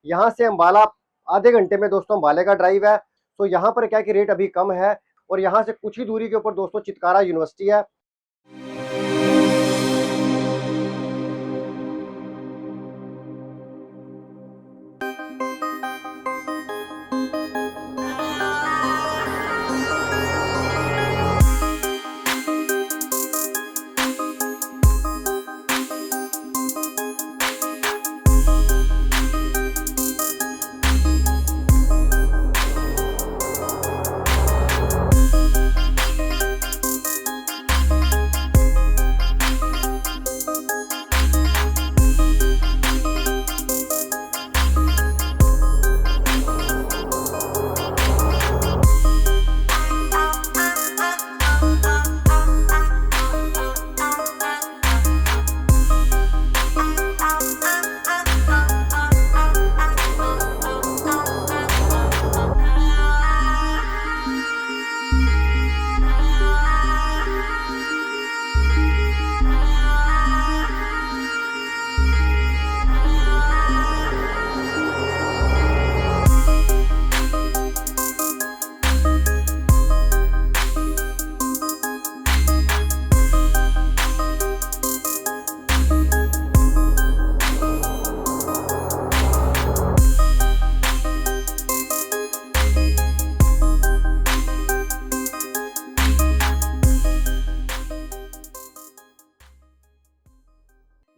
यहाँ से अम्बाला आधे घंटे में दोस्तों अम्बाले का ड्राइव है। तो यहाँ पर क्या है कि रेट अभी कम है, और यहाँ से कुछ ही दूरी के ऊपर दोस्तों चितकारा यूनिवर्सिटी है।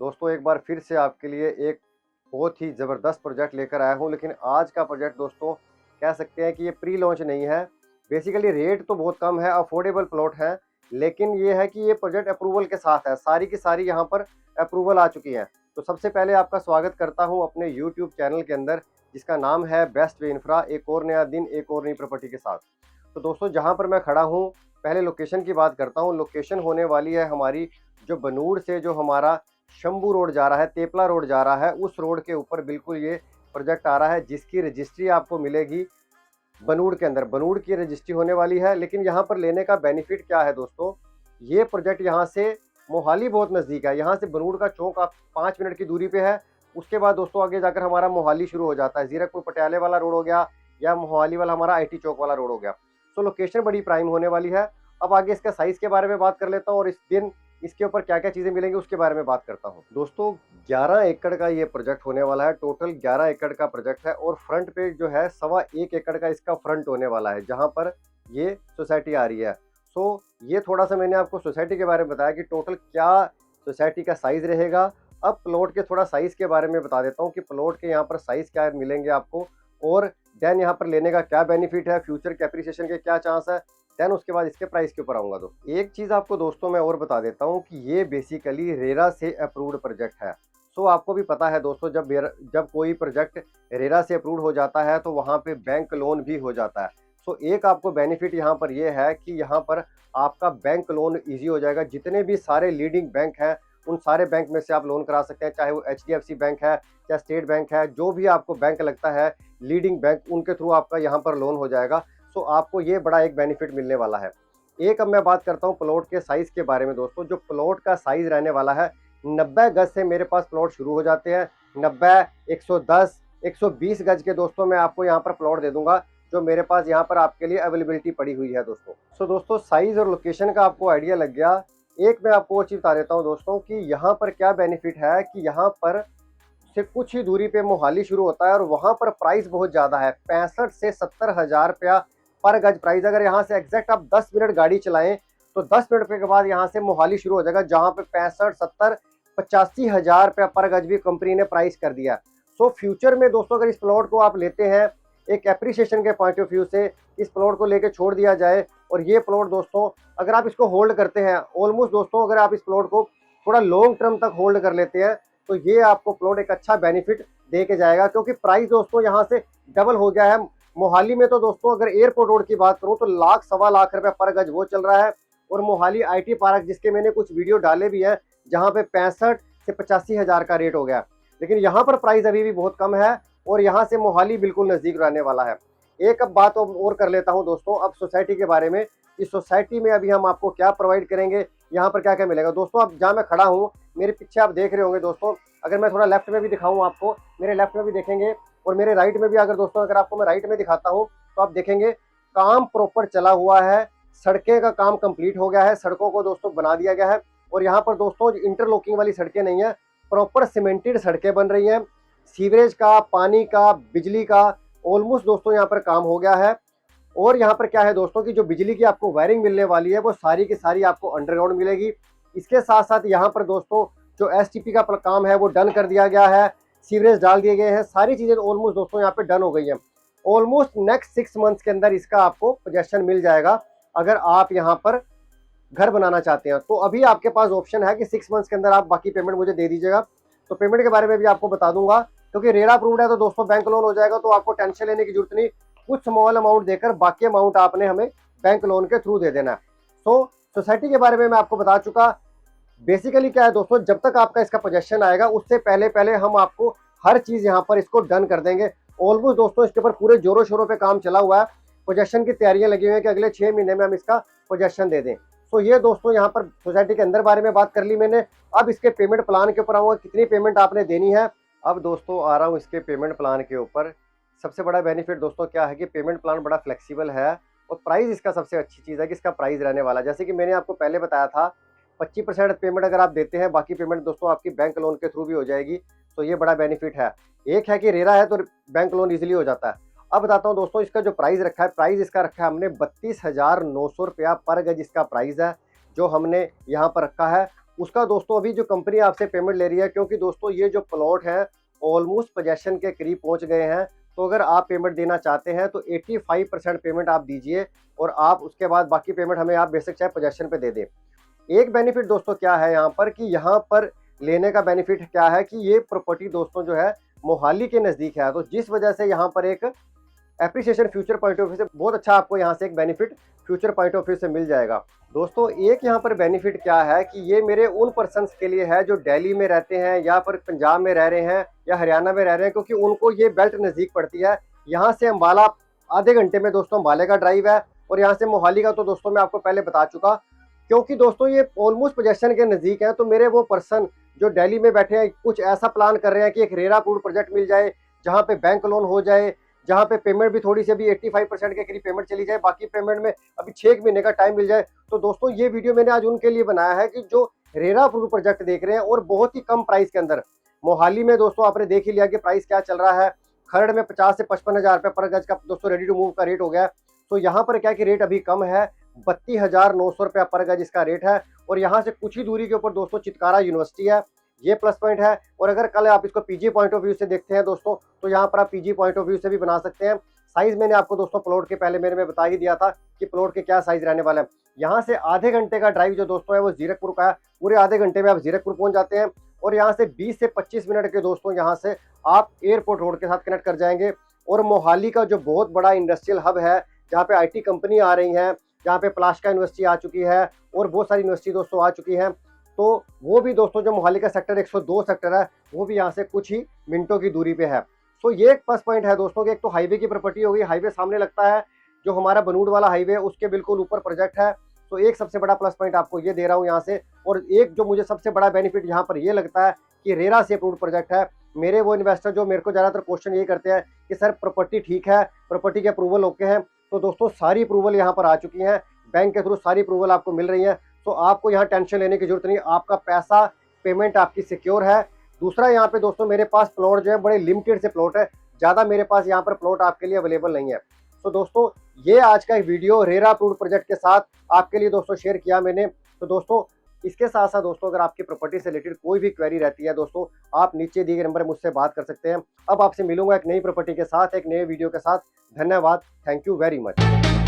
दोस्तों एक बार फिर से आपके लिए एक बहुत ही ज़बरदस्त प्रोजेक्ट लेकर आया हूँ, लेकिन आज का प्रोजेक्ट दोस्तों कह सकते हैं कि ये प्री लॉन्च नहीं है। बेसिकली रेट तो बहुत कम है, अफोर्डेबल प्लॉट है, लेकिन ये है कि ये प्रोजेक्ट अप्रूवल के साथ है, सारी की सारी यहाँ पर अप्रूवल आ चुकी है। तो सबसे पहले आपका स्वागत करता हूँ अपने यूट्यूब चैनल के अंदर, जिसका नाम है बेस्ट वे इंफ्रा, एक और नया दिन एक और नई प्रॉपर्टी के साथ। तो दोस्तों जहाँ पर मैं खड़ा हूँ, पहले लोकेशन की बात करता हूँ। लोकेशन होने वाली है हमारी जो बनूड़ से जो हमारा शंभू रोड जा रहा है, तेपला रोड जा रहा है, उस रोड के ऊपर बिल्कुल ये प्रोजेक्ट आ रहा है, जिसकी रजिस्ट्री आपको मिलेगी बनूड़ के अंदर। बनूड़ की रजिस्ट्री होने वाली है। लेकिन यहाँ पर लेने का बेनिफिट क्या है दोस्तों, ये प्रोजेक्ट यहाँ से मोहाली बहुत नज़दीक है। यहाँ से बनूड़ का चौक आप 5 मिनट की दूरी पे है। उसके बाद दोस्तों आगे जाकर हमारा मोहाली शुरू हो जाता है, जीरकपुर पटियाले वाला रोड हो गया, या मोहाली वाला हमारा IT चौक वाला रोड हो गया। तो लोकेशन बड़ी प्राइम होने वाली है। अब आगे इसका साइज़ के बारे में बात कर लेता हूँ, और इस दिन इसके ऊपर क्या क्या चीज़ें मिलेंगी उसके बारे में बात करता हूँ। दोस्तों 11 एकड़ का ये प्रोजेक्ट होने वाला है, टोटल 11 एकड़ का प्रोजेक्ट है, और फ्रंट पे जो है 1.25 एकड़ का इसका फ्रंट होने वाला है, जहाँ पर ये सोसाइटी आ रही है। सो ये थोड़ा सा मैंने आपको सोसाइटी के बारे में बताया कि टोटल क्या सोसाइटी का साइज़ रहेगा। अब प्लॉट के थोड़ा साइज़ के बारे में बता देता हूँ कि प्लॉट के यहाँ पर साइज़ क्या मिलेंगे आपको, और देन यहाँ पर लेने का क्या बेनिफिट है, फ्यूचर के एप्रिसिएशन के क्या चांस है, देन उसके बाद इसके प्राइस के ऊपर आऊँगा। दोस्तों एक चीज़ आपको दोस्तों मैं और बता देता हूँ कि ये बेसिकली रेरा से अप्रूव्ड प्रोजेक्ट है। सो आपको भी पता है दोस्तों, जब कोई प्रोजेक्ट रेरा से अप्रूव्ड हो जाता है तो वहाँ पे बैंक लोन भी हो जाता है। सो एक आपको बेनिफिट यहाँ पर ये है कि यहाँ पर आपका बैंक लोन ईजी हो जाएगा। जितने भी सारे लीडिंग बैंक हैं, उन सारे बैंक में से आप लोन करा सकते हैं, चाहे वो HDFC बैंक है, चाहे स्टेट बैंक है, जो भी आपको बैंक लगता है लीडिंग बैंक, उनके थ्रू आपका यहाँ पर लोन हो जाएगा। सो आपको ये बड़ा एक बेनिफिट मिलने वाला है। एक अब मैं बात करता हूँ प्लॉट के साइज़ के बारे में। दोस्तों जो प्लॉट का साइज़ रहने वाला है, 90 गज से मेरे पास प्लॉट शुरू हो जाते हैं। 90, 110, 120 गज के दोस्तों मैं आपको यहाँ पर प्लॉट दे दूंगा, जो मेरे पास यहाँ पर आपके लिए अवेलेबिलिटी पड़ी हुई है दोस्तों। सो दोस्तों साइज़ और लोकेशन का आपको आइडिया लग गया। एक मैं आपको और चीज़ बता देता हूँ दोस्तों कि यहाँ पर क्या बेनिफिट है कि यहाँ पर से कुछ ही दूरी पे मोहाली शुरू होता है, और वहाँ पर प्राइस बहुत ज़्यादा है, 65 से 70 हज़ार रुपया पर गज प्राइस। अगर यहाँ से एग्जैक्ट आप 10 मिनट गाड़ी चलाएं तो 10 मिनट के बाद यहाँ से मोहाली शुरू हो जाएगा, जहाँ पे 65, 70, 85 हज़ार रुपया पर गज भी कंपनी ने प्राइस कर दिया। सो फ्यूचर में दोस्तों अगर इस प्लॉट को आप लेते हैं, एक एप्रिसिएशन के पॉइंट ऑफ व्यू से इस प्लॉट को लेके छोड़ दिया जाए, और ये प्लॉट दोस्तों अगर आप इसको होल्ड करते हैं, ऑलमोस्ट दोस्तों अगर आप इस प्लॉट को थोड़ा लॉन्ग टर्म तक होल्ड कर लेते हैं, तो ये आपको प्लॉट एक अच्छा बेनिफिट दे के जाएगा। क्योंकि प्राइस दोस्तों यहाँ से डबल हो गया है। मोहाली में तो दोस्तों अगर एयरपोर्ट रोड की बात करूं तो लाख सवा लाख रुपए पर गज वो चल रहा है, और मोहाली IT पार्क, जिसके मैंने कुछ वीडियो डाले भी हैं, जहां पे 65 से 85 हज़ार का रेट हो गया। लेकिन यहां पर प्राइस अभी भी बहुत कम है, और यहां से मोहाली बिल्कुल नज़दीक रहने वाला है। एक अब बात और कर लेता हूं दोस्तों अब सोसाइटी के बारे में। इस सोसाइटी में अभी हम आपको क्या प्रोवाइड करेंगे, यहाँ पर क्या क्या मिलेगा। दोस्तों अब जहाँ मैं खड़ा हूँ, मेरे पीछे आप देख रहे होंगे दोस्तों, अगर मैं थोड़ा लेफ्ट में भी दिखाऊँ आपको, मेरे लेफ्ट में भी देखेंगे और मेरे राइट में भी अगर दोस्तों अगर आपको मैं राइट में दिखाता हूँ तो आप देखेंगे काम प्रॉपर चला हुआ है, सड़कें का काम कंप्लीट हो गया है, सड़कों को दोस्तों बना दिया गया है। और यहाँ पर दोस्तों इंटरलॉकिंग वाली सड़कें नहीं है, प्रॉपर सीमेंटेड सड़कें बन रही हैं। सीवरेज का, पानी का, बिजली का ऑलमोस्ट दोस्तों यहाँ पर काम हो गया है। और यहाँ पर क्या है दोस्तों कि जो बिजली की आपको वायरिंग मिलने वाली है वो सारी की सारी आपको अंडरग्राउंड मिलेगी। इसके साथ साथ यहाँ पर दोस्तों जो एसटीपी का काम है वो डन कर दिया गया है, सीवरेज डाल दिए गए हैं, सारी चीजें ऑलमोस्ट दोस्तों यहाँ पे डन हो गई हैं। ऑलमोस्ट नेक्स्ट 6 मंथ्स के अंदर इसका आपको पोजेशन मिल जाएगा अगर आप यहाँ पर घर बनाना चाहते हैं। तो अभी आपके पास ऑप्शन है कि 6 मंथ्स के अंदर आप बाकी पेमेंट मुझे दे दीजिएगा। तो पेमेंट के बारे में भी आपको बता दूंगा, क्योंकि रेरा अप्रूव्ड है तो दोस्तों बैंक लोन हो जाएगा, तो आपको टेंशन लेने की जरूरत नहीं। कुछ स्मॉल अमाउंट देकर बाकी अमाउंट आपने हमें बैंक लोन के थ्रू दे देना है। सो सोसाइटी के बारे में मैं आपको बता चुका। बेसिकली क्या है दोस्तों, जब तक आपका इसका पोजेशन आएगा उससे पहले पहले हम आपको हर चीज यहाँ पर इसको डन कर देंगे। ऑलमोस्ट दोस्तों इसके ऊपर पूरे जोरों शोरों पे काम चला हुआ है, पोजेशन की तैयारियां लगी हुई है कि अगले 6 महीने में हम इसका पोजेशन दे दें। तो ये दोस्तों यहाँ पर सोसाइटी के अंदर बारे में बात कर ली मैंने। अब इसके पेमेंट प्लान के ऊपर आऊँगा, कितनी पेमेंट आपने देनी है। अब दोस्तों आ रहा हूँ इसके पेमेंट प्लान के ऊपर। सबसे बड़ा बेनिफिट दोस्तों क्या है कि पेमेंट प्लान बड़ा फ्लेक्सिबल है, और प्राइस इसका सबसे अच्छी चीज़ है कि इसका प्राइस रहने वाला, जैसे कि मैंने आपको पहले बताया था 25% पेमेंट अगर आप देते हैं, बाकी पेमेंट दोस्तों आपकी बैंक लोन के थ्रू भी हो जाएगी। तो ये बड़ा बेनिफिट है। एक है कि रेरा है तो बैंक लोन इजीली हो जाता है। अब बताता हूँ दोस्तों इसका जो प्राइस रखा है, प्राइस इसका रखा है हमने 32,900 रुपया पर गज इसका प्राइस है जो हमने यहाँ पर रखा है। उसका दोस्तों अभी जो कंपनी आपसे पेमेंट ले रही है, क्योंकि दोस्तों ये जो प्लॉट है ऑलमोस्ट पोजेशन के करीब पहुँच गए हैं, तो अगर आप पेमेंट देना चाहते हैं तो 85% पेमेंट आप दीजिए, और आप उसके बाद बाकी पेमेंट हमें आप बेशक चाहे पोजेशन पे दे दें। एक बेनिफिट दोस्तों क्या है यहाँ पर कि यहाँ पर लेने का बेनिफिट क्या है कि ये प्रॉपर्टी दोस्तों जो है मोहाली के नज़दीक है, तो जिस वजह से यहाँ पर एक appreciation future point of view से बहुत अच्छा आपको यहाँ से एक benefit future point of view से मिल जाएगा। दोस्तों एक यहाँ पर बेनिफिट क्या है कि ये मेरे उन पर्सन्स के लिए है जो दिल्ली में रहते हैं या फिर पंजाब में रह रहे हैं या हरियाणा में रह रहे हैं, क्योंकि उनको ये बेल्ट नज़दीक पड़ती है। यहाँ से अम्बाला आधे घंटे में दोस्तों अम्बाले का ड्राइव है, और यहाँ से मोहाली का तो दोस्तों मैं आपको पहले बता चुका। क्योंकि दोस्तों ये ऑलमोस्ट पोजेशन के नज़दीक है, तो मेरे वो पर्सन जो दिल्ली में बैठे हैं कुछ ऐसा प्लान कर रहे हैं कि एक रेरा अप्रूव्ड प्रोजेक्ट मिल जाए जहाँ पे बैंक लोन हो जाए, जहाँ पे पेमेंट भी थोड़ी सी अभी 85% के करीब पेमेंट चली जाए, बाकी पेमेंट में अभी 6 महीने का टाइम मिल जाए। तो दोस्तों ये वीडियो मैंने आज उनके लिए बनाया है कि जो रेरा अप्रूव्ड प्रोजेक्ट देख रहे हैं और बहुत ही कम प्राइस के अंदर। मोहाली में दोस्तों आपने देख ही लिया कि प्राइस क्या चल रहा है, खरड़ में 50 से 55 हज़ार रुपये पर गज का दोस्तों रेडी टू मूव का रेट हो गया। तो यहाँ पर क्या कि रेट अभी कम है, 32,900 रुपया पर गज इसका रेट है। और यहाँ से कुछ ही दूरी के ऊपर दोस्तों चितकारा यूनिवर्सिटी है, ये प्लस पॉइंट है। और अगर कल आप इसको पीजी पॉइंट ऑफ व्यू से देखते हैं दोस्तों, तो यहाँ पर आप पीजी पॉइंट ऑफ व्यू से भी बना सकते हैं। साइज मैंने आपको दोस्तों प्लॉट के पहले मैंने बता ही दिया था कि प्लॉट के क्या साइज रहने वाले हैं। यहाँ से आधे घंटे का ड्राइव जो दोस्तों है वो जीरकपुर का है, पूरे आधे घंटे में आप जीरकपुर पहुंच जाते हैं। और यहाँ से 20 से 25 मिनट के दोस्तों यहाँ से आप एयरपोर्ट रोड के साथ कनेक्ट कर जाएंगे। और मोहाली का जो बहुत बड़ा इंडस्ट्रियल हब है, जहाँ पे IT कंपनी आ रही हैं, जहाँ पे प्लास्का यूनिवर्सिटी आ चुकी है और बहुत सारी यूनिवर्सिटी दोस्तों आ चुकी हैं, तो वो भी दोस्तों जो मोहाली का सेक्टर 102 सेक्टर है वो भी यहाँ से कुछ ही मिनटों की दूरी पे है। तो ये एक प्लस पॉइंट है दोस्तों कि एक तो हाईवे की प्रॉपर्टी होगी, हाईवे सामने लगता है, जो हमारा बनूड वाला हाईवे उसके बिल्कुल ऊपर प्रोजेक्ट है। तो एक सबसे बड़ा प्लस पॉइंट आपको ये दे रहा हूँ यहाँ से। और एक जो मुझे सबसे बड़ा बेनिफिट यहाँ पर ये लगता है कि रेरा से अप्रूव्ड प्रोजेक्ट है। मेरे वो इन्वेस्टर जो मेरे को ज़्यादातर क्वेश्चन ये करते हैं कि सर प्रॉपर्टी ठीक है, प्रॉपर्टी के अप्रूवल ओके हैं, तो दोस्तों सारी अप्रूवल यहाँ पर आ चुकी हैं, बैंक के थ्रू सारी अप्रूवल आपको मिल रही है। तो आपको यहाँ टेंशन लेने की जरूरत नहीं, आपका पैसा पेमेंट आपकी सिक्योर है। दूसरा यहाँ पे दोस्तों मेरे पास प्लॉट जो है बड़े लिमिटेड से प्लॉट है, ज़्यादा मेरे पास यहाँ पर प्लॉट आपके लिए अवेलेबल नहीं है। तो दोस्तों ये आज का वीडियो रेरा अप्रूव्ड प्रोजेक्ट के साथ आपके लिए दोस्तों शेयर किया मैंने। तो दोस्तों इसके साथ साथ दोस्तों अगर आपकी प्रॉपर्टी से रिलेटेड कोई भी क्वेरी रहती है दोस्तों, आप नीचे दिए गए नंबर मुझसे बात कर सकते हैं। अब आपसे मिलूंगा एक नई प्रॉपर्टी के साथ, एक नए वीडियो के साथ। धन्यवाद, थैंक यू वेरी मच।